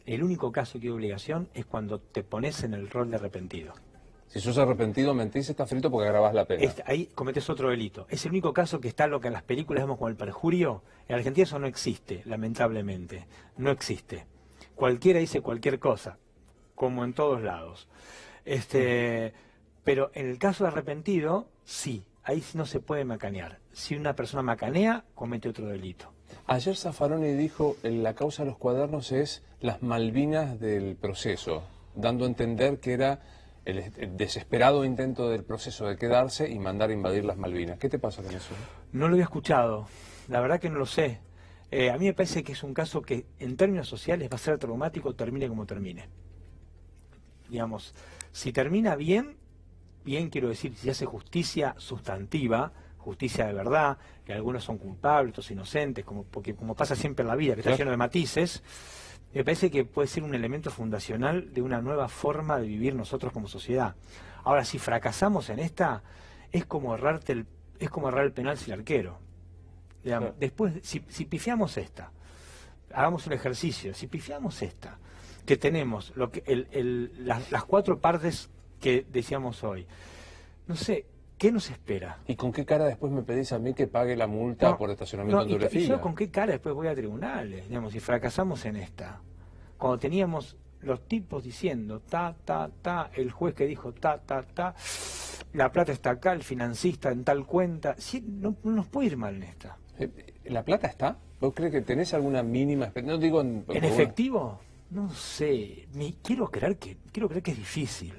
el único caso que hay obligación es cuando te pones en el rol de arrepentido. Si sos arrepentido, mentís, está frito porque agravás la pena. Ahí cometes otro delito. Es el único caso que está lo que en las películas vemos como el perjurio. En Argentina eso no existe, lamentablemente. No existe. Cualquiera dice cualquier cosa, como en todos lados. Pero en el caso de arrepentido, sí. Ahí sí no se puede macanear. Si una persona macanea, comete otro delito. Ayer Zaffaroni dijo, la causa de los cuadernos es las Malvinas del proceso, dando a entender que era el desesperado intento del proceso de quedarse y mandar a invadir las Malvinas. ¿Qué te pasa con eso? No lo había escuchado, la verdad que no lo sé. A mí me parece que es un caso que en términos sociales va a ser traumático, termine como termine. Digamos, si termina bien quiero decir, si hace justicia sustantiva, justicia de verdad, que algunos son culpables, otros inocentes, porque como pasa siempre en la vida, que está lleno de matices, me parece que puede ser un elemento fundacional de una nueva forma de vivir nosotros como sociedad. Ahora, si fracasamos en esta, es como errar el penal sin arquero. Digamos, después, si pifiamos esta, hagamos un ejercicio, si pifiamos esta, que tenemos las cuatro partes que decíamos hoy, no sé, ¿qué nos espera? ¿Y con qué cara después me pedís a mí que pague la multa por estacionamiento en doble fila? ¿Y yo con qué cara después voy a tribunales? Digamos, si fracasamos en esta. Cuando teníamos los tipos diciendo el juez que dijo la plata está acá, el financista en tal cuenta, sí, no nos puede ir mal en esta. ¿La plata está? ¿Vos crees que tenés alguna mínima? No digo ¿En efectivo? No sé. Quiero creer que es difícil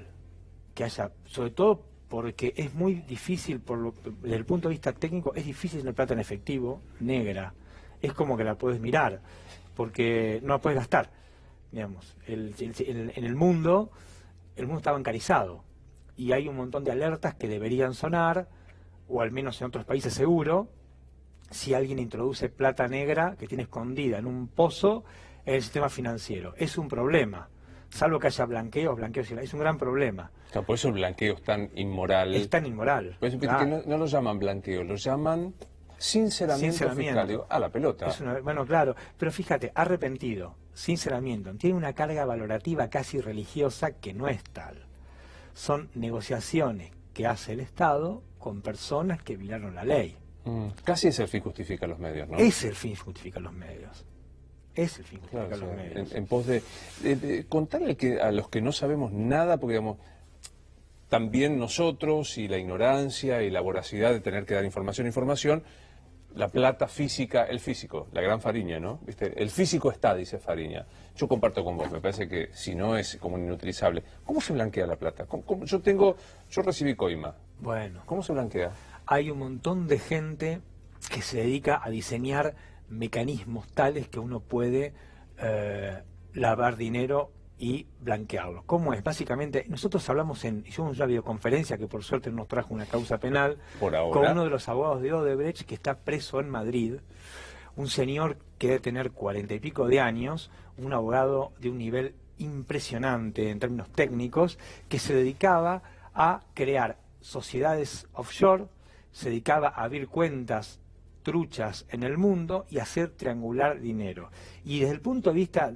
que haya, sobre todo porque es muy difícil, desde el punto de vista técnico, es difícil tener plata en efectivo, negra. Es como que la puedes mirar, porque no la puedes gastar. Digamos, en el mundo está bancarizado, y hay un montón de alertas que deberían sonar, o al menos en otros países seguro, si alguien introduce plata negra que tiene escondida en un pozo en el sistema financiero. Es un problema. Salvo que haya blanqueos, es un gran problema. O sea, por eso el blanqueo es tan inmoral. Es tan inmoral. Por eso que no lo llaman blanqueo, lo llaman sinceramiento fiscal. Digo, la pelota. Bueno, claro, pero fíjate, arrepentido, sinceramiento, tiene una carga valorativa casi religiosa que no es tal. Son negociaciones que hace el Estado con personas que violaron la ley. Casi es el fin justifica los medios, ¿no? Es el fin justifica los medios. Es el fin justifica los medios. En pos de contarle a los que no sabemos nada, porque digamos, también nosotros y la ignorancia y la voracidad de tener que dar información, la plata física, el físico, la gran Fariña, ¿no? ¿Viste? El físico está, dice Fariña. Yo comparto con vos, me parece que si no es como inutilizable. ¿Cómo se blanquea la plata? Yo recibí coima. Bueno. ¿Cómo se blanquea? Hay un montón de gente que se dedica a diseñar mecanismos tales que uno puede lavar dinero y blanquearlo. ¿Cómo es? Básicamente, nosotros hicimos una videoconferencia que por suerte nos trajo una causa penal con uno de los abogados de Odebrecht que está preso en Madrid, un señor que debe tener 40 y pico de años, un abogado de un nivel impresionante en términos técnicos, que se dedicaba a crear sociedades offshore, se dedicaba a abrir cuentas truchas en el mundo y hacer triangular dinero. Y desde el punto de vista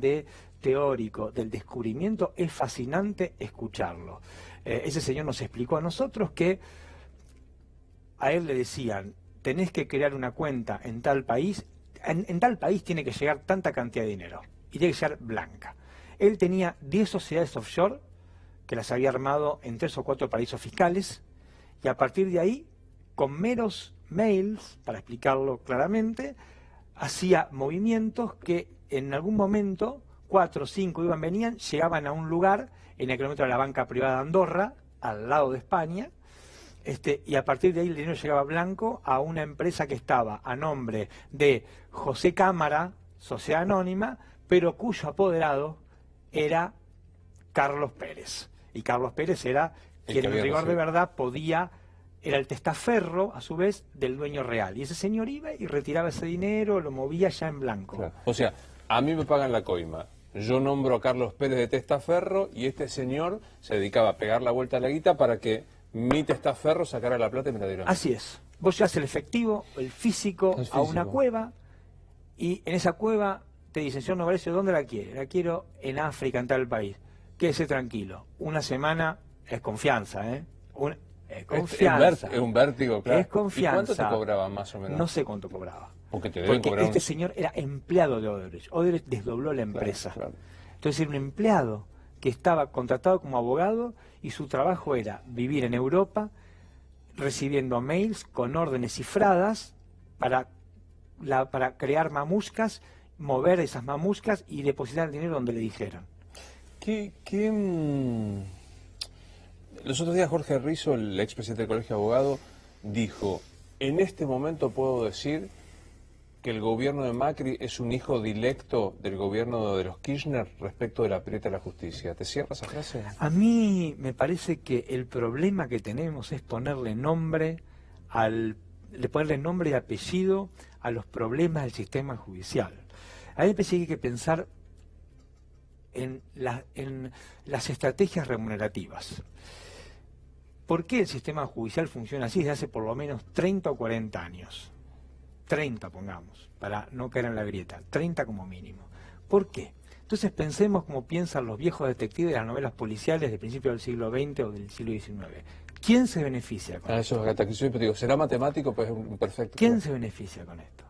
teórico del descubrimiento es fascinante escucharlo. Ese señor nos explicó a nosotros que a él le decían, tenés que crear una cuenta en tal país, en tal país tiene que llegar tanta cantidad de dinero y tiene que ser blanca. Él tenía 10 sociedades offshore que las había armado en 3 o 4 paraísos fiscales y a partir de ahí, con meros Mails, para explicarlo claramente, hacía movimientos que en algún momento, 4 o 5 iban, venían, llegaban a un lugar, en aquel momento era la banca privada de Andorra, al lado de España, y a partir de ahí el dinero llegaba blanco a una empresa que estaba a nombre de José Cámara, sociedad anónima, pero cuyo apoderado era Carlos Pérez. Y Carlos Pérez era quien en rigor de verdad era el testaferro, a su vez, del dueño real. Y ese señor iba y retiraba ese dinero, lo movía ya en blanco. Claro. O sea, a mí me pagan la coima. Yo nombro a Carlos Pérez de testaferro y este señor se dedicaba a pegar la vuelta a la guita para que mi testaferro sacara la plata y me la diera. Así es. Vos llevas el efectivo, el físico, a una cueva, y en esa cueva te dicen, señor Novarecio, ¿dónde la quiere? La quiero en África, en tal país. Quédese tranquilo. Una semana es confianza, ¿eh? Es confianza. Es un vértigo, claro. Es confianza. ¿Y cuánto te cobraba más o menos? No sé cuánto cobraba. Porque este señor era empleado de Odebrecht. Odebrecht desdobló la empresa. Claro. Entonces era un empleado que estaba contratado como abogado y su trabajo era vivir en Europa recibiendo mails con órdenes cifradas para crear mamuscas, mover esas mamuscas y depositar el dinero donde le dijeran. Los otros días Jorge Rizzo, el expresidente del Colegio de Abogados, dijo, en este momento puedo decir que el gobierno de Macri es un hijo directo del gobierno de los Kirchner respecto de la prieta de la justicia. ¿Te cierras esa frase? A mí me parece que el problema que tenemos es ponerle nombre y apellido a los problemas del sistema judicial. A mí me parece que hay que pensar en las estrategias remunerativas. ¿Por qué el sistema judicial funciona así desde hace por lo menos 30 o 40 años? 30, pongamos, para no caer en la grieta, 30 como mínimo. ¿Por qué? Entonces pensemos como piensan los viejos detectives de las novelas policiales de principios del siglo XX o del siglo XIX. ¿Quién se beneficia con esto? Eso es digo, ¿será matemático? Pues un perfecto. ¿Quién se beneficia con esto?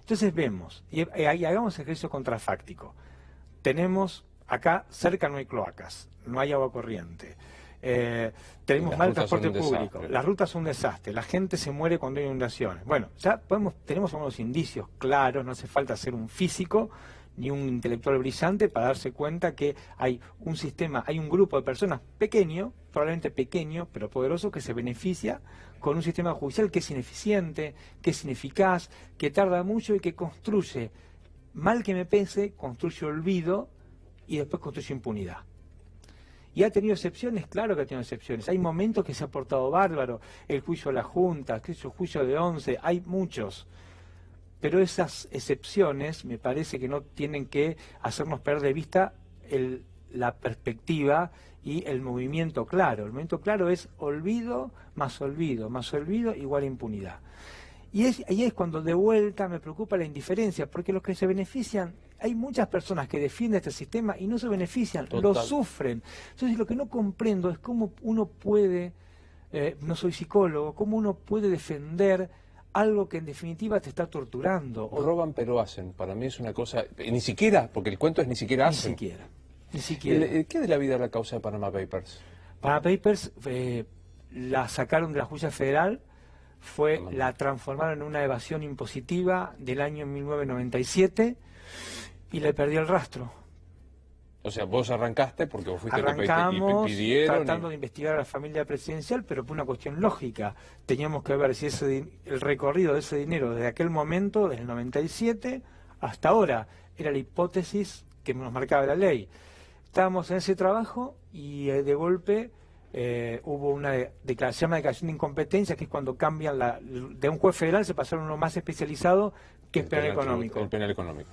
Entonces vemos, y hagamos ejercicio contrafáctico. Tenemos acá, cerca no hay cloacas, no hay agua corriente. Tenemos mal transporte público, las rutas son un desastre, la gente se muere cuando hay inundaciones. Bueno, ya tenemos algunos indicios claros, no hace falta ser un físico ni un intelectual brillante para darse cuenta que hay un sistema, hay un grupo de personas pequeño, probablemente pequeño, pero poderoso, que se beneficia con un sistema judicial que es ineficiente, que es ineficaz, que tarda mucho y que construye, mal que me pese, construye olvido y después construye impunidad. ¿Y ha tenido excepciones? Claro que ha tenido excepciones. Hay momentos que se ha portado bárbaro, el juicio de la Junta, el juicio de 11, hay muchos. Pero esas excepciones me parece que no tienen que hacernos perder de vista la perspectiva y el movimiento claro. El movimiento claro es olvido, más olvido igual a impunidad. Y ahí es cuando de vuelta me preocupa la indiferencia, porque los que se benefician, hay muchas personas que defienden este sistema y no se benefician, lo sufren. Entonces lo que no comprendo es cómo uno puede, no soy psicólogo, cómo uno puede defender algo que en definitiva te está torturando. Roban pero hacen, para mí es una cosa, ni siquiera, porque el cuento es ni siquiera hacen. Ni siquiera. ¿Qué de la vida de la causa de Panama Papers? Panama Papers la sacaron de la justicia federal, la transformaron en una evasión impositiva del año 1997 y le perdió el rastro. O sea, vos arrancaste porque vos fuiste Arrancamos que pidieron tratando de investigar a la familia presidencial, pero por una cuestión lógica. Teníamos que ver si el recorrido de ese dinero desde aquel momento, desde el 97 hasta ahora, era la hipótesis que nos marcaba la ley. Estábamos en ese trabajo y de golpe hubo una declaración de incompetencia, que es cuando cambian de un juez federal se pasaron a uno más especializado, que es penal económico. El penal económico.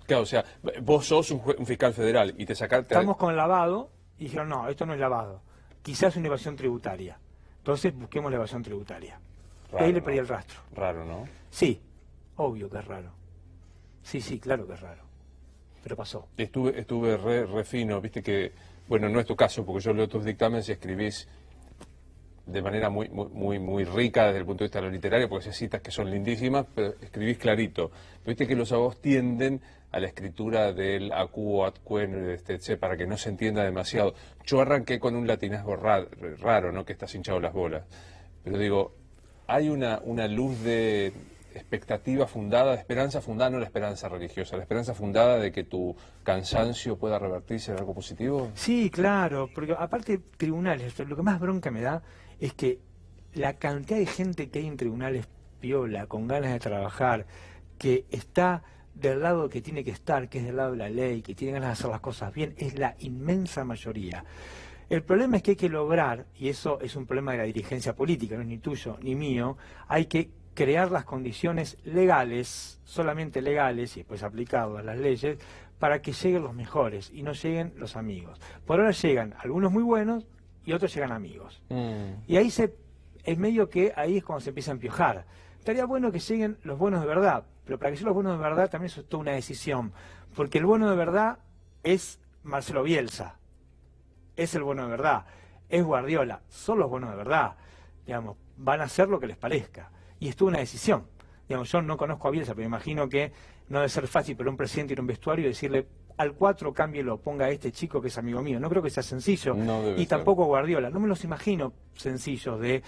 Claro, o sea, vos sos un fiscal federal y te sacaste... Estamos con lavado y dijeron, no, esto no es lavado, quizás una evasión tributaria. Entonces busquemos la evasión tributaria. Raro, y ahí le perdí el rastro. Raro, ¿no? Sí, obvio que es raro. Sí, claro que es raro. Pero pasó. Estuve re fino, viste que, bueno, no es tu caso, porque yo leo tus dictámenes y escribís de manera muy rica desde el punto de vista de lo literario, porque haces citas que son lindísimas, pero escribís clarito. Viste que los abogados tienden a la escritura del acuo, adcuen, para que no se entienda demasiado. Yo arranqué con un latinazgo raro, ¿no? Que estás hinchado las bolas. Pero digo, hay una luz de expectativa fundada, de esperanza fundada, no la esperanza religiosa, la esperanza fundada de que tu cansancio pueda revertirse en algo positivo. Sí, claro, porque aparte tribunales, lo que más bronca me da es que la cantidad de gente que hay en tribunales piola, con ganas de trabajar, que está del lado que tiene que estar, que es del lado de la ley, que tiene ganas de hacer las cosas bien, es la inmensa mayoría. El problema es que hay que lograr, y eso es un problema de la dirigencia política, no es ni tuyo ni mío, hay que crear las condiciones legales, solamente legales, y después aplicado a las leyes, para que lleguen los mejores y no lleguen los amigos. Por ahora llegan algunos muy buenos y otros llegan amigos. Y ahí es medio que ahí es cuando se empieza a empiojar. Estaría bueno que lleguen los buenos de verdad, pero para que lleguen los buenos de verdad también eso es toda una decisión, porque el bueno de verdad es Marcelo Bielsa, es el bueno de verdad, es Guardiola, son los buenos de verdad, digamos, van a hacer lo que les parezca, y es toda una decisión. Digamos, yo no conozco a Bielsa, pero me imagino que no debe ser fácil para un presidente ir a un vestuario y decirle al 4 cámbielo, ponga a este chico que es amigo mío. No creo que sea sencillo. No debe y ser. tampoco Guardiola. No me los imagino sencillos de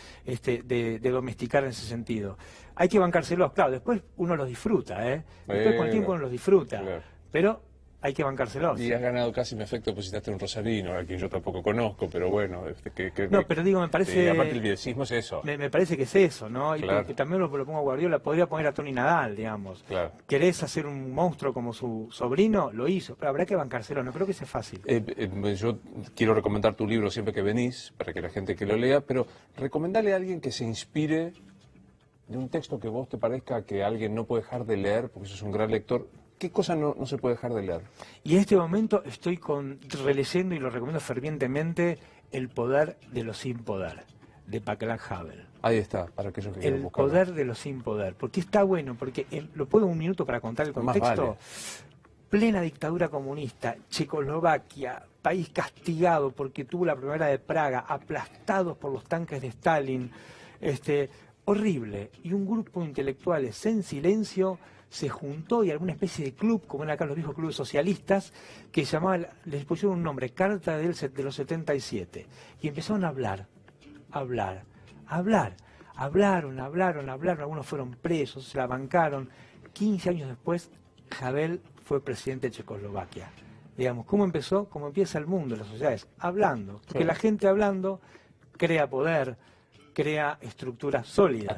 domesticar en ese sentido. Hay que bancárselos, claro. Después uno los disfruta, ¿eh? Después con el tiempo uno los disfruta. Claro. Pero hay que bancárselos. Y has ganado casi mi efecto, pusiste un rosarino, a quien yo tampoco conozco, pero bueno. No, pero digo, me parece... aparte el bielcismo es eso. Me parece que es eso, ¿no? Claro. Y que también lo pongo a Guardiola, podría poner a Tony Nadal, digamos. Claro. ¿Querés hacer un monstruo como su sobrino? Lo hizo, pero habrá que bancárselo, no creo que sea fácil. Yo quiero recomendar tu libro siempre que venís, para que la gente que lo lea, pero recomendale a alguien que se inspire de un texto que vos te parezca que alguien no puede dejar de leer, porque sos un gran lector. ¿Qué cosa no se puede dejar de leer? Y en este momento estoy releyendo, y lo recomiendo fervientemente, El poder de lo sin poder, de Václav Havel. Ahí está, para aquellos que quieran El buscarlo. poder de lo sin poder. Porque está bueno, porque lo puedo un minuto para contar el Más contexto. vale. Plena dictadura comunista, Checoslovaquia, país castigado porque tuvo la primavera de Praga, aplastados por los tanques de Stalin, horrible. Y un grupo de intelectuales en silencio se juntó y alguna especie de club, como eran acá los viejos clubes socialistas, que llamaban, les pusieron un nombre, Carta de los 77. Y empezaron a hablaron, algunos fueron presos, se la bancaron. 15 años después, Havel fue presidente de Checoslovaquia. Digamos, ¿cómo empezó? Como empieza el mundo, las sociedades, hablando. Porque Sí. la gente hablando crea poder, crea estructuras sólidas.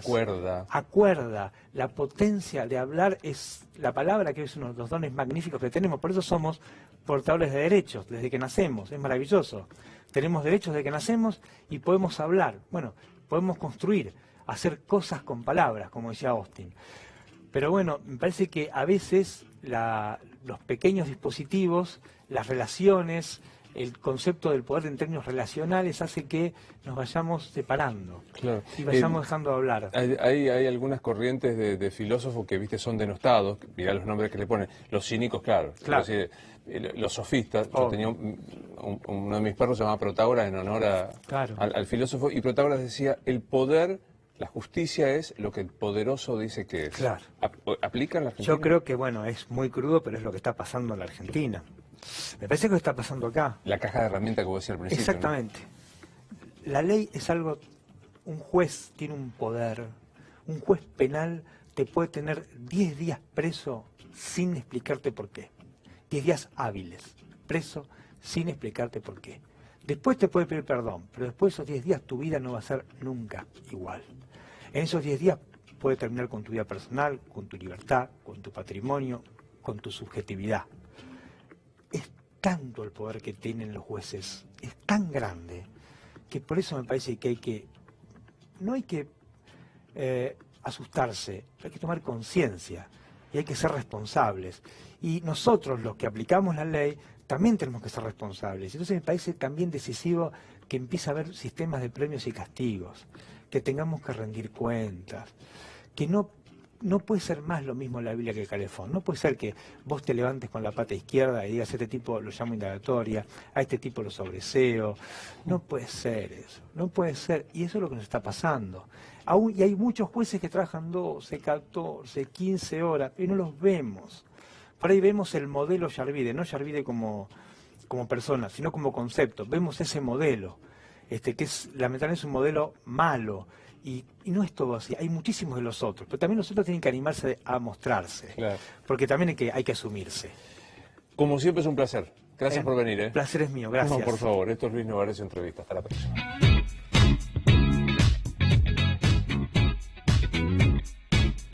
Acuerda. La potencia de hablar es la palabra, que es uno de los dones magníficos que tenemos. Por eso somos portadores de derechos desde que nacemos. Es maravilloso. Tenemos derechos desde que nacemos y podemos hablar. Bueno, podemos construir, hacer cosas con palabras, como decía Austin. Pero bueno, me parece que a veces los pequeños dispositivos, las relaciones, el concepto del poder en términos relacionales hace que nos vayamos separando. Claro. Y vayamos dejando de hablar. Hay algunas corrientes de filósofos que, viste, son denostados. Mirá los nombres que le ponen. Los cínicos, claro. Claro. Es decir, los sofistas. Yo Oh. tenía uno de mis perros se llamaba Protágoras en honor Claro. al filósofo. Y Protágoras decía, el poder, la justicia es lo que el poderoso dice que es. Claro. ¿Aplica en la Argentina? Yo creo que, bueno, es muy crudo, pero es lo que está pasando en la Argentina. Me parece que está pasando acá. La caja de herramientas que vos decías al principio. Exactamente. La ley es algo, un juez tiene un poder, un juez penal te puede tener 10 días preso sin explicarte por qué. 10 días hábiles, preso sin explicarte por qué. Después te puede pedir perdón, pero después de esos 10 días tu vida no va a ser nunca igual. En esos 10 días puede terminar con tu vida personal, con tu libertad, con tu patrimonio, con tu subjetividad. Es tanto el poder que tienen los jueces, es tan grande, que por eso me parece que no hay que asustarse, hay que tomar conciencia y hay que ser responsables. Y nosotros, los que aplicamos la ley, también tenemos que ser responsables. Entonces me parece también decisivo que empiece a haber sistemas de premios y castigos, que tengamos que rendir cuentas, que no puede ser más lo mismo la Biblia que el calefón. No puede ser que vos te levantes con la pata izquierda y digas, a este tipo lo llamo indagatoria, a este tipo lo sobreseo. No puede ser eso, no puede ser. Y eso es lo que nos está pasando. Y hay muchos jueces que trabajan 12, 14, 15 horas y no los vemos. Por ahí vemos el modelo Yarvide, no Yarvide como persona, sino como concepto. Vemos ese modelo. que es lamentablemente un modelo malo. Y no es todo así, hay muchísimos de los otros, pero también los otros tienen que animarse a mostrarse, Claro. porque también hay que asumirse. Como siempre es un placer. Gracias por venir. El placer es mío, gracias. No, por favor, esto es Luis Novarecio Entrevista. Hasta la próxima.